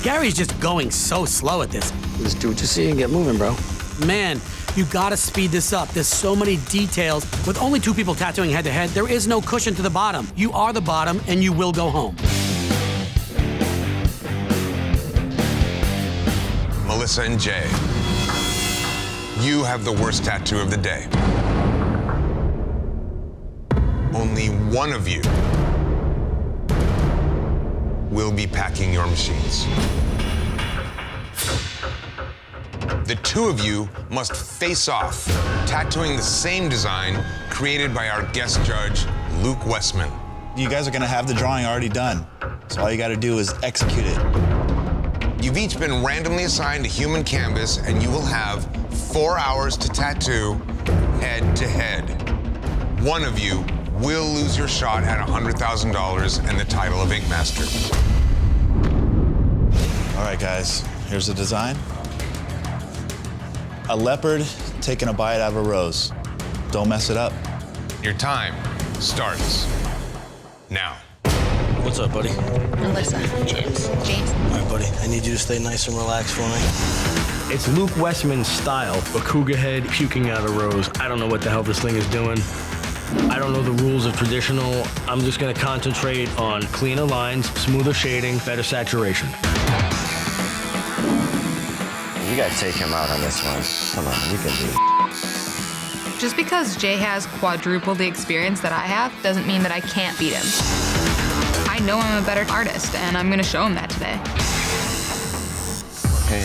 Gary's just going so slow at this. Just do what you see and get moving, bro. Man, you gotta speed this up. There's so many details. With only 2 people tattooing head to head, there is no cushion to the bottom. You are the bottom and you will go home. Melissa and Jay, you have the worst tattoo of the day. Only one of you will be packing your machines. The 2 of you must face off, tattooing the same design created by our guest judge, Luke Westman. You guys are gonna have the drawing already done, so all you gotta do is execute it. You've each been randomly assigned a human canvas, and you will have 4 hours to tattoo head to head. One of you will lose your shot at $100,000 and the title of Ink Master. All right, guys, here's the design. A leopard taking a bite out of a rose. Don't mess it up. Your time starts now. What's up, buddy? Melissa. James. James. All right, buddy. I need you to stay nice and relaxed for me. It's Luke Westman's style, a cougar head puking out a rose. I don't know what the hell this thing is doing. I don't know the rules of traditional. I'm just gonna concentrate on cleaner lines, smoother shading, better saturation. You gotta take him out on this one. Come on, you can do it. Just because Jay has quadruple the experience that I have doesn't mean that I can't beat him. I know I'm a better artist, and I'm gonna show him that today. Hey,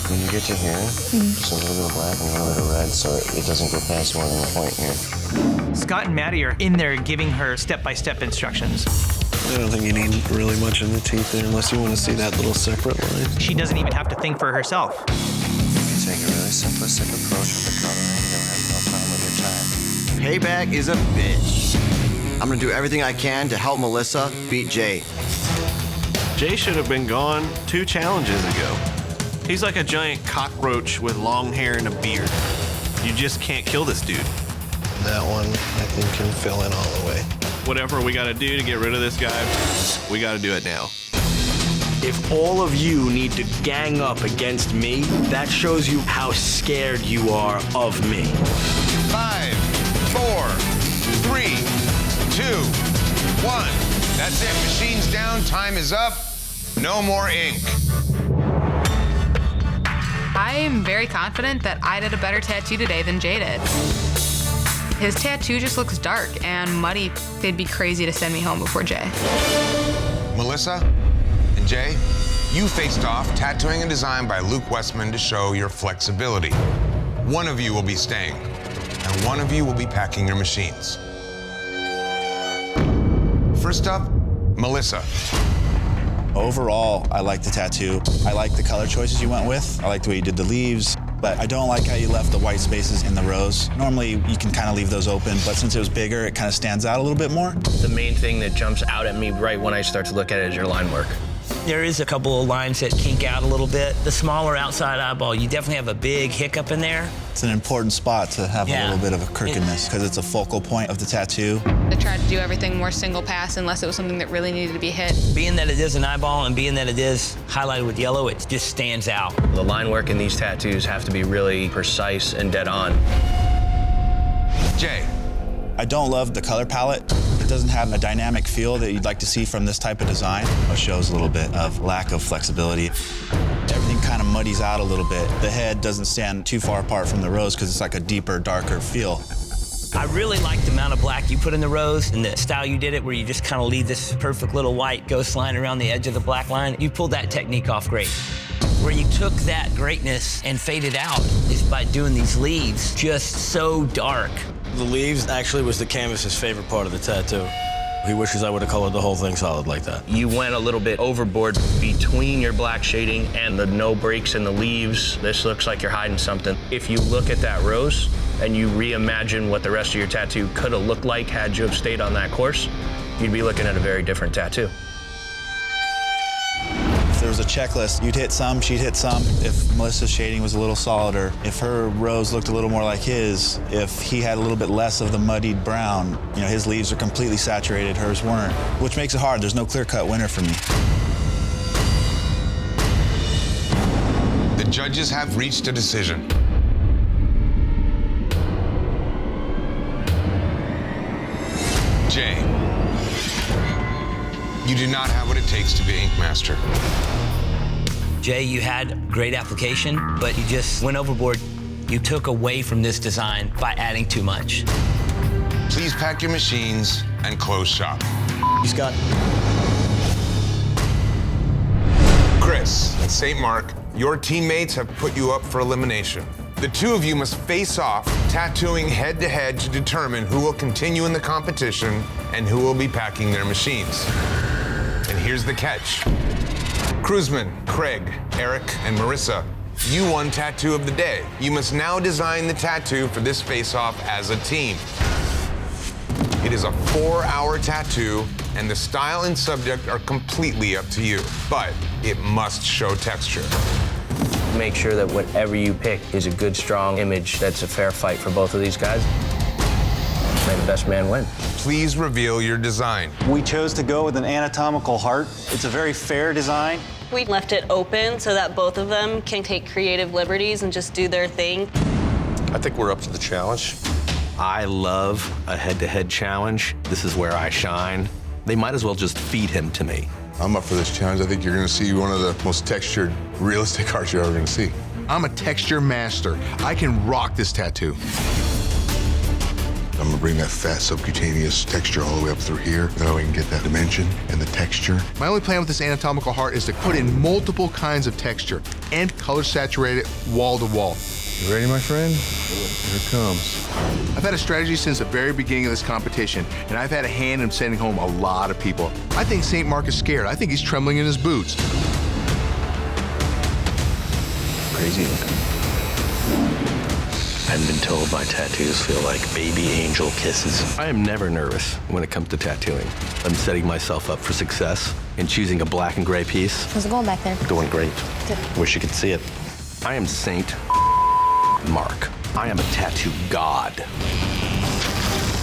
when you get to here, just a little bit of black and a little bit of red so it doesn't go past more than a point here. Scott and Maddie are in there giving her step-by-step instructions. I don't think you need really much in the teeth there unless you want to see that little separate line. She doesn't even have to think for herself. You take a really simplistic approach with the coloring, you'll have no problem with your time. Payback is a bitch. I'm gonna do everything I can to help Melissa beat Jay. Jay should have been gone 2 challenges ago. He's like a giant cockroach with long hair and a beard. You just can't kill this dude. That one, I think, can fill in all the way. Whatever we gotta do to get rid of this guy, we gotta do it now. If all of you need to gang up against me, that shows you how scared you are of me. 5, 4, 3, 2, 1. That's it. Machines down. Time is up. No more ink. I am very confident that I did a better tattoo today than Jay did. His tattoo just looks dark and muddy. They'd be crazy to send me home before Jay. Melissa and Jay, you faced off, tattooing a design by Luke Westman to show your flexibility. One of you will be staying, and one of you will be packing your machines. First up, Melissa. Overall, I like the tattoo. I like the color choices you went with. I like the way you did the leaves, but I don't like how you left the white spaces in the rose. Normally, you can kind of leave those open, but since it was bigger, it kind of stands out a little bit more. The main thing that jumps out at me right when I start to look at it is your line work. There is a couple of lines that kink out a little bit. The smaller outside eyeball, you definitely have a big hiccup in there. It's an important spot to have a little bit of a crookedness because it's a focal point of the tattoo. I tried to do everything more single pass unless it was something that really needed to be hit. Being that it is an eyeball and being that it is highlighted with yellow, it just stands out. The line work in these tattoos have to be really precise and dead on. Jay. I don't love the color palette. It doesn't have a dynamic feel that you'd like to see from this type of design. It shows a little bit of lack of flexibility. Everything kind of muddies out a little bit. The head doesn't stand too far apart from the rose because it's like a deeper, darker feel. I really like the amount of black you put in the rose and the style you did it where you just kind of leave this perfect little white ghost line around the edge of the black line. You pulled that technique off great. Where you took that greatness and faded out is by doing these leaves just so dark. The leaves actually was the canvas's favorite part of the tattoo. He wishes I would have colored the whole thing solid like that. You went a little bit overboard between your black shading and the no breaks in the leaves. This looks like you're hiding something. If you look at that rose and you reimagine what the rest of your tattoo could have looked like had you have stayed on that course, you'd be looking at a very different tattoo. If there was a checklist, you'd hit some, she'd hit some. If Melissa's shading was a little solider, if her rose looked a little more like his, if he had a little bit less of the muddied brown, you know, his leaves are completely saturated, hers weren't, which makes it hard. There's no clear-cut winner for me. judges have reached a decision. Jay, you do not have what it takes to be Ink Master. Jay, you had great application, but you just went overboard. You took away from this design by adding too much. Please pack your machines and close shop. He's got Chris, St. Mark, your teammates have put you up for elimination. The two of you must face off, tattooing head-to-head to determine who will continue in the competition and who will be packing their machines. And here's the catch. Cruzman, Craig, Eric, and Marissa, you won Tattoo of the Day. You must now design the tattoo for this face-off as a team. It is a 4-hour tattoo, and the style and subject are completely up to you, but it must show texture. Make sure that whatever you pick is a good, strong image that's a fair fight for both of these guys. May the best man win. Please reveal your design. We chose to go with an anatomical heart. It's a very fair design. We left it open so that both of them can take creative liberties and just do their thing. I think we're up to the challenge. I love a head-to-head challenge. This is where I shine. They might as well just feed him to me. I'm up for this challenge. I think you're gonna see one of the most textured, realistic arts you're ever gonna see. I'm a texture master. I can rock this tattoo. I'm gonna bring that fat subcutaneous texture all the way up through here. That way I can get that dimension and the texture. My only plan with this anatomical heart is to put in multiple kinds of texture and color saturate it wall to wall. You ready, my friend? Here it comes. I've had a strategy since the very beginning of this competition, and I've had a hand in sending home a lot of people. I think St. Mark is scared. I think he's trembling in his boots. Crazy looking. I've been told my tattoos feel like baby angel kisses. I am never nervous when it comes to tattooing. I'm setting myself up for success in choosing a black and gray piece. How's it going back there? Doing great. Good. Wish you could see it. I am St. Mark. I am a tattoo god.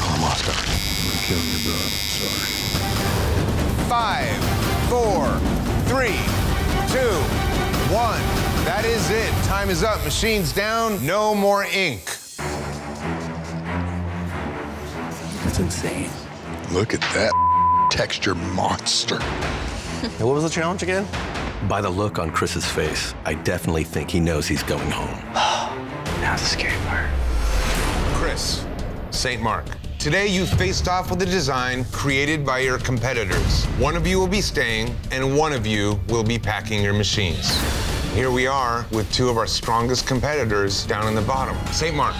Almost done. I'm gonna kill you, bro. Sorry. 5, 4, 3, 2, 1. That is it. Time is up. Machines down. No more ink. That's insane. Look at that texture monster. And what was the challenge again? By the look on Chris's face, I definitely think he knows he's going home. That's the scary part. Chris, St. Mark, today you faced off with a design created by your competitors. One of you will be staying, and one of you will be packing your machines. Here we are with two of our strongest competitors down in the bottom. St. Mark.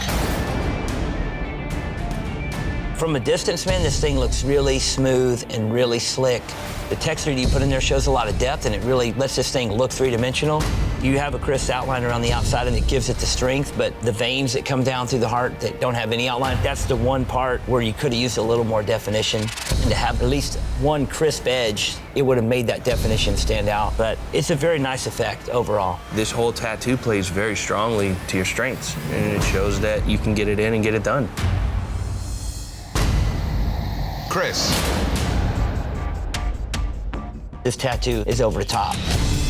From a distance, man, this thing looks really smooth and really slick. The texture you put in there shows a lot of depth, and it really lets this thing look three-dimensional. You have a crisp outline around the outside, and it gives it the strength, but the veins that come down through the heart that don't have any outline, that's the one part where you could have used a little more definition. And to have at least one crisp edge, it would have made that definition stand out. But it's a very nice effect overall. This whole tattoo plays very strongly to your strengths, and it shows that you can get it in and get it done. Chris. This tattoo is over the top.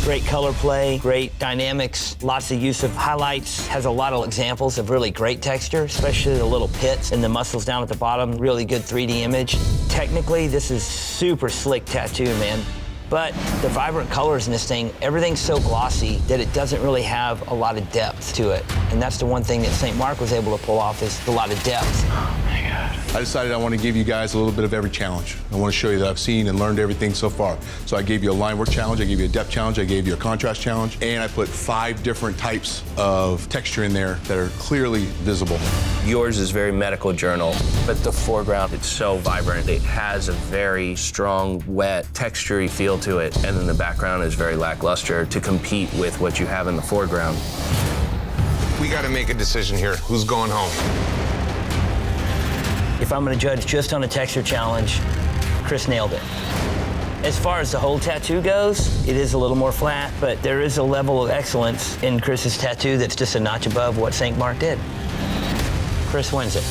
Great color play, great dynamics, lots of use of highlights, has a lot of examples of really great texture, especially the little pits and the muscles down at the bottom, really good 3D image. Technically, this is super slick tattoo, man. But the vibrant colors in this thing, everything's so glossy that it doesn't really have a lot of depth to it. And that's the one thing that St. Mark was able to pull off is a lot of depth. Oh my God. I decided I want to give you guys a little bit of every challenge. I want to show you that I've seen and learned everything so far. So I gave you a line work challenge, I gave you a depth challenge, I gave you a contrast challenge, and I put 5 different types of texture in there that are clearly visible. Yours is very medical journal, but the foreground, it's so vibrant. It has a very strong, wet, textury feel to it, and then the background is very lackluster to compete with what you have in the foreground. We got to make a decision here. Who's going home? If I'm gonna judge just on a texture challenge, Chris nailed it. As far as the whole tattoo goes, it is a little more flat, but there is a level of excellence in Chris's tattoo that's just a notch above what St. Mark did. Chris wins it.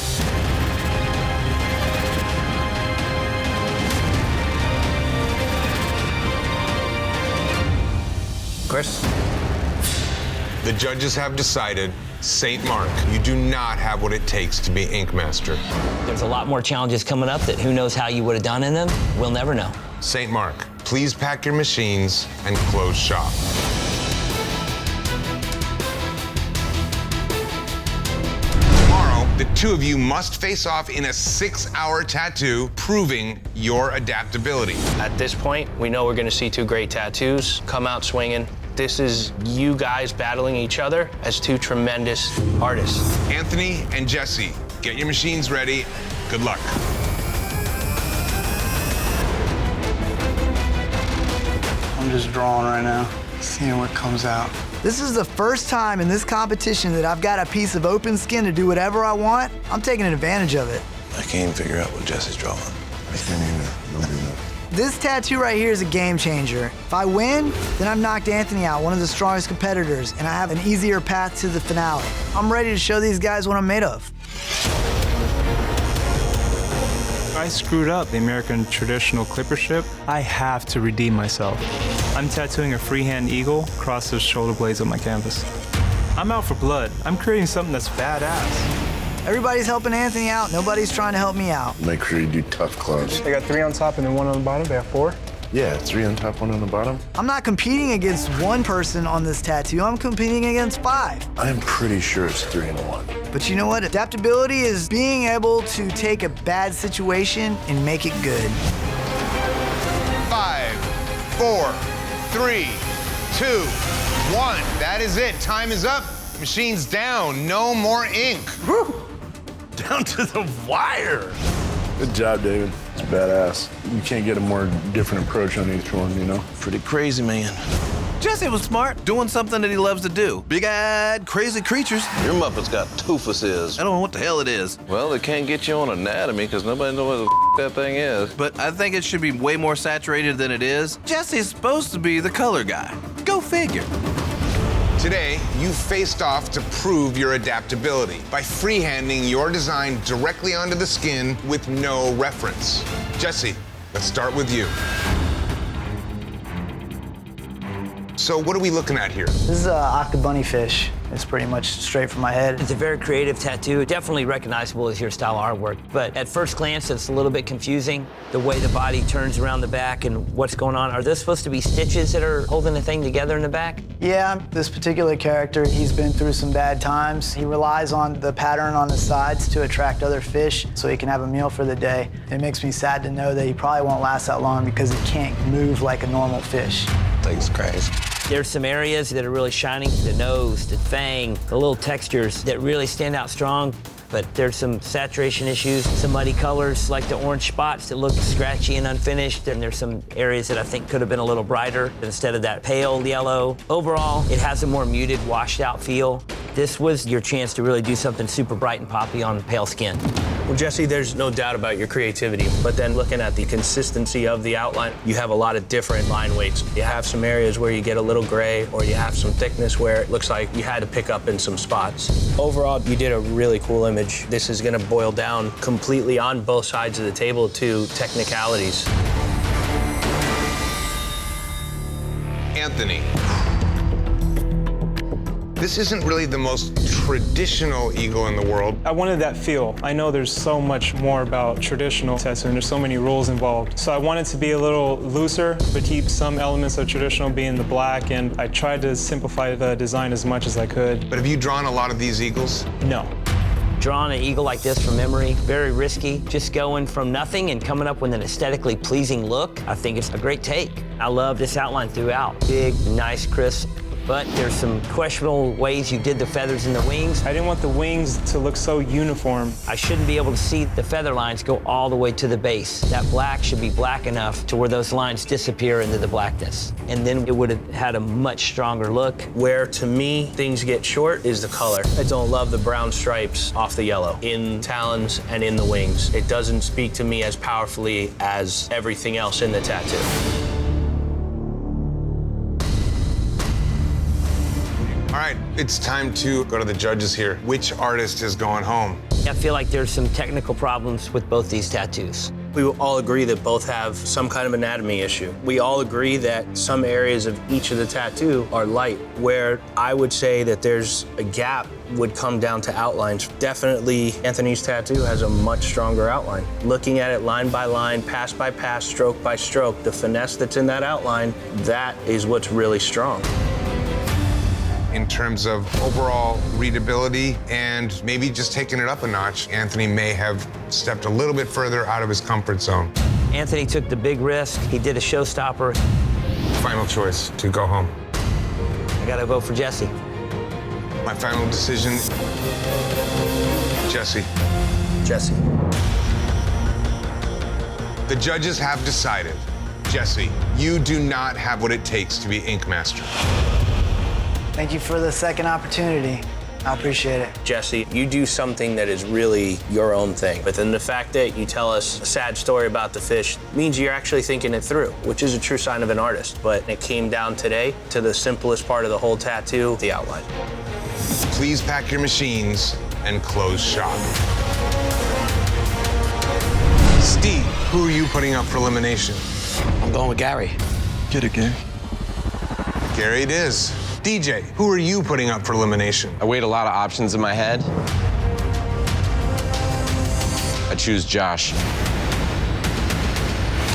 Chris, The judges have decided, St. Mark, you do not have what it takes to be Ink Master. There's a lot more challenges coming up that who knows how you would have done in them. We'll never know. St. Mark, please pack your machines and close shop. Tomorrow, the two of you must face off in a 6-hour tattoo, proving your adaptability. At this point, we know we're going to see two great tattoos come out swinging. This is you guys battling each other as two tremendous artists. Anthony and Jesse, get your machines ready. Good luck. I'm just drawing right now, seeing what comes out. This is the first time in this competition that I've got a piece of open skin to do whatever I want. I'm taking advantage of it. I can't even figure out what Jesse's drawing. I can't either. Nobody knows. This tattoo right here is a game changer. If I win, then I've knocked Anthony out, one of the strongest competitors, and I have an easier path to the finale. I'm ready to show these guys what I'm made of. I screwed up the American traditional clipper ship. I have to redeem myself. I'm tattooing a freehand eagle across the shoulder blades of my canvas. I'm out for blood. I'm creating something that's badass. Everybody's helping Anthony out. Nobody's trying to help me out. Make sure you do tough clubs. They got 3 on top and then 1 on the bottom. They have 4. Yeah, 3 on top, 1 on the bottom. I'm not competing against one person on this tattoo. I'm competing against 5. I'm pretty sure it's 3 and 1. But you know what? Adaptability is being able to take a bad situation and make it good. 5, 4, 3, 2, 1. That is it. Time is up. Machines down. No more ink. Woo. Down to the wire. Good job, David. It's badass. You can't get a more different approach on each one, you know? Pretty crazy, man. Jesse was smart, doing something that he loves to do. Big-eyed, crazy creatures. Your Muppet's got toofuses. I don't know what the hell it is. Well, they can't get you on anatomy because nobody knows what the that thing is. But I think it should be way more saturated than it is. Jesse's supposed to be the color guy. Go figure. Today, you faced off to prove your adaptability by freehanding your design directly onto the skin with no reference. Jesse, let's start with you. So what are we looking at here? This is an octobunny fish. It's pretty much straight from my head. It's a very creative tattoo, definitely recognizable as your style artwork. But at first glance, it's a little bit confusing, the way the body turns around the back and what's going on. Are those supposed to be stitches that are holding the thing together in the back? Yeah, this particular character, he's been through some bad times. He relies on the pattern on the sides to attract other fish so he can have a meal for the day. It makes me sad to know that he probably won't last that long because he can't move like a normal fish. Thing's crazy. There's some areas that are really shining, the nose, the fang, the little textures that really stand out strong. But there's some saturation issues, some muddy colors like the orange spots that look scratchy and unfinished. And there's some areas that I think could have been a little brighter instead of that pale yellow. Overall, it has a more muted, washed out feel. This was your chance to really do something super bright and poppy on pale skin. Well, Jesse, there's no doubt about your creativity, but then looking at the consistency of the outline, you have a lot of different line weights. You have some areas where you get a little gray, or you have some thickness where it looks like you had to pick up in some spots. Overall, you did a really cool image. This is gonna boil down completely on both sides of the table to technicalities. Anthony. This isn't really the most traditional eagle in the world. I wanted that feel. I know there's so much more about traditional tattooing. There's so many rules involved. So I wanted to be a little looser, but keep some elements of traditional being the black, and I tried to simplify the design as much as I could. But have you drawn a lot of these eagles? No. Drawing an eagle like this from memory, very risky. Just going from nothing and coming up with an aesthetically pleasing look, I think it's a great take. I love this outline throughout. Big, nice, crisp. But there's some questionable ways you did the feathers and the wings. I didn't want the wings to look so uniform. I shouldn't be able to see the feather lines go all the way to the base. That black should be black enough to where those lines disappear into the blackness. And then it would have had a much stronger look. Where, to me, things get short is the color. I don't love the brown stripes off the yellow in talons and in the wings. It doesn't speak to me as powerfully as everything else in the tattoo. All right, it's time to go to the judges here. Which artist is going home? I feel like there's some technical problems with both these tattoos. We will all agree that both have some kind of anatomy issue. We all agree that some areas of each of the tattoo are light, where I would say that there's a gap would come down to outlines. Definitely Anthony's tattoo has a much stronger outline. Looking at it line by line, pass by pass, stroke by stroke, the finesse that's in that outline, that is what's really strong. In terms of overall readability and maybe just taking it up a notch, Anthony may have stepped a little bit further out of his comfort zone. Anthony took the big risk. He did a showstopper. Final choice to go home. I gotta vote for Jesse. My final decision, Jesse. Jesse. The judges have decided, Jesse, you do not have what it takes to be Ink Master. Thank you for the second opportunity. I appreciate it. Jesse, you do something that is really your own thing. But then the fact that you tell us a sad story about the fish means you're actually thinking it through, which is a true sign of an artist. But it came down today to the simplest part of the whole tattoo, the outline. Please pack your machines and close shop. Steve, who are you putting up for elimination? I'm going with Gary. Get it, Gary. Gary it is. DJ, who are you putting up for elimination? I weighed a lot of options in my head. I choose Josh.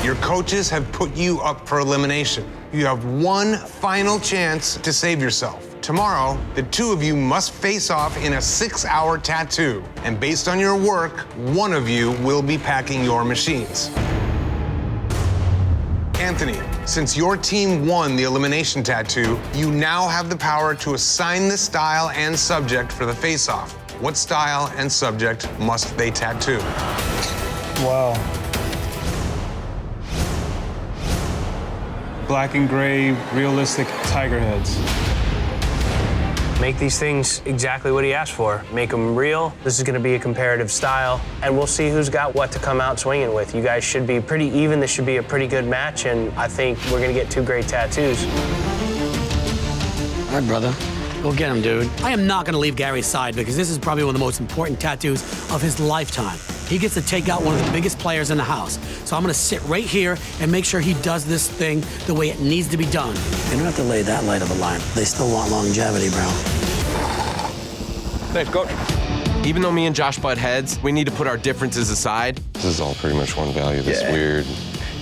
Your coaches have put you up for elimination. You have one final chance to save yourself. Tomorrow, the two of you must face off in a 6-hour tattoo. And based on your work, one of you will be packing your machines. Anthony, since your team won the elimination tattoo, you now have the power to assign the style and subject for the face-off. What style and subject must they tattoo? Wow. Black and gray, realistic tiger heads. Make these things exactly what he asked for. Make them real. This is gonna be a comparative style, and we'll see who's got what to come out swinging with. You guys should be pretty even. This should be a pretty good match, and I think we're gonna get two great tattoos. All right, brother. Go get him, dude. I am not gonna leave Gary's side because this is probably one of the most important tattoos of his lifetime. He gets to take out one of the biggest players in the house. So I'm gonna sit right here and make sure he does this thing the way it needs to be done. They don't have to lay that light of a line. They still want longevity, bro. Thanks, Coach. Even though me and Josh butt heads, we need to put our differences aside. This is all pretty much one value. This weird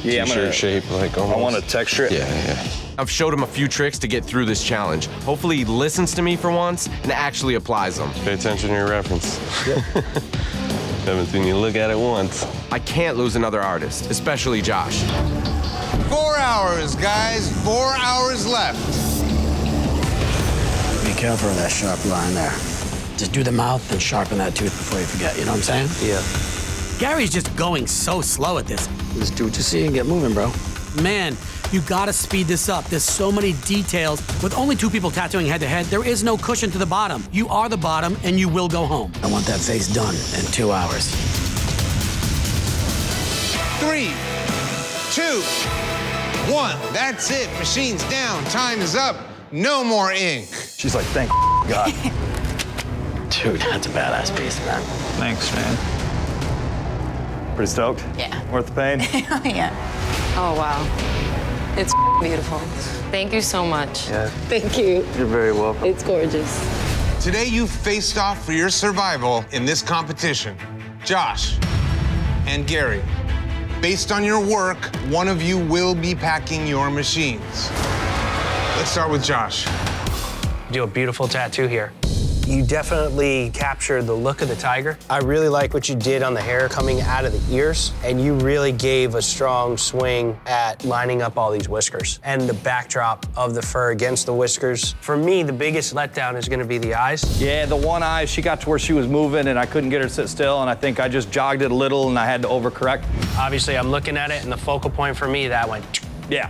t-shirt shape, like almost. I want to texture it. Yeah. I've showed him a few tricks to get through this challenge. Hopefully he listens to me for once and actually applies them. Pay attention to your reference. Haven't seen you look at it once. I can't lose another artist, especially Josh. 4 hours, guys. 4 hours left. Be careful of that sharp line there. Just do the mouth and sharpen that tooth before you forget, you know what I'm saying? Yeah. Gary's just going so slow at this. Just do what you see and get moving, bro. Man, you gotta speed this up. There's so many details. With only 2 people tattooing head to head, there is no cushion to the bottom. You are the bottom and you will go home. I want that face done in 2 hours. 3, 2, 1. That's it. Machines down. Time is up. No more ink. She's like, thank God. Dude, that's a badass piece, man. Thanks, man. Pretty stoked? Yeah. Worth the pain? Yeah. Oh, wow. It's beautiful. Thank you so much. Yeah. Thank you. You're very welcome. It's gorgeous. Today you faced off for your survival in this competition. Josh and Gary. Based on your work, one of you will be packing your machines. Let's start with Josh. Do a beautiful tattoo here. You definitely captured the look of the tiger. I really like what you did on the hair coming out of the ears, and you really gave a strong swing at lining up all these whiskers and the backdrop of the fur against the whiskers. For me, the biggest letdown is gonna be the eyes. Yeah, the one eye, she got to where she was moving and I couldn't get her to sit still, and I think I just jogged it a little and I had to overcorrect. Obviously, I'm looking at it, and the focal point for me, that went, yeah.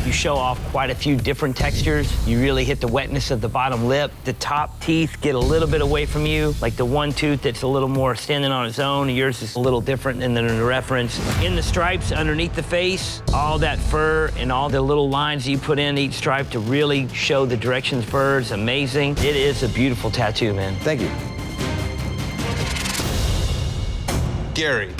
You show off quite a few different textures. You really hit the wetness of the bottom lip. The top teeth get a little bit away from you, like the one tooth that's a little more standing on its own. Yours is a little different than the reference. In the stripes underneath the face, all that fur and all the little lines you put in each stripe to really show the direction of the fur is amazing. It is a beautiful tattoo, man. Thank you. Gary.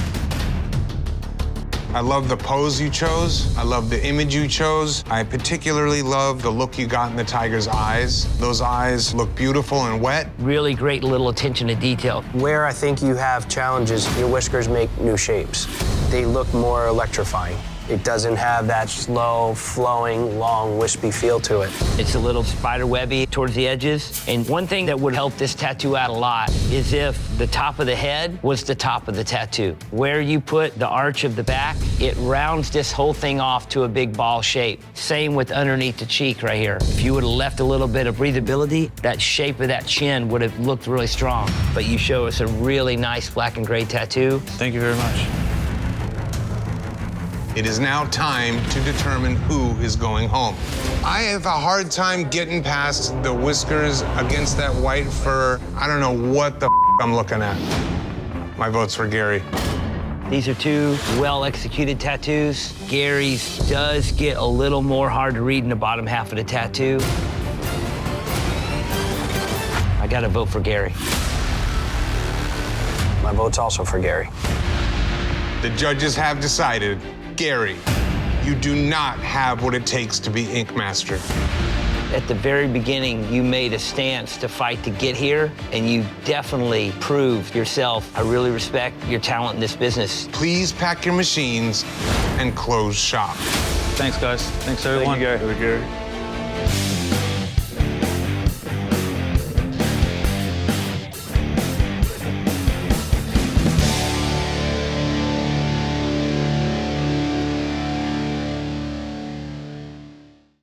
I love the pose you chose. I love the image you chose. I particularly love the look you got in the tiger's eyes. Those eyes look beautiful and wet. Really great little attention to detail. Where I think you have challenges, your whiskers make new shapes. They look more electrifying. It doesn't have that slow, flowing, long, wispy feel to it. It's a little spider webby towards the edges. And one thing that would help this tattoo out a lot is if the top of the head was the top of the tattoo. Where you put the arch of the back, it rounds this whole thing off to a big ball shape. Same with underneath the cheek right here. If you would have left a little bit of breathability, that shape of that chin would have looked really strong. But you show us a really nice black and gray tattoo. Thank you very much. It is now time to determine who is going home. I have a hard time getting past the whiskers against that white fur. I don't know what the I'm looking at. My vote's for Gary. These are two well-executed tattoos. Gary's does get a little more hard to read in the bottom half of the tattoo. I gotta vote for Gary. My vote's also for Gary. The judges have decided, Gary, you do not have what it takes to be Ink Master. At the very beginning, you made a stance to fight to get here, and you definitely proved yourself. I really respect your talent in this business. Please pack your machines and close shop. Thanks, guys. Thanks, everyone. Thank you, Gary.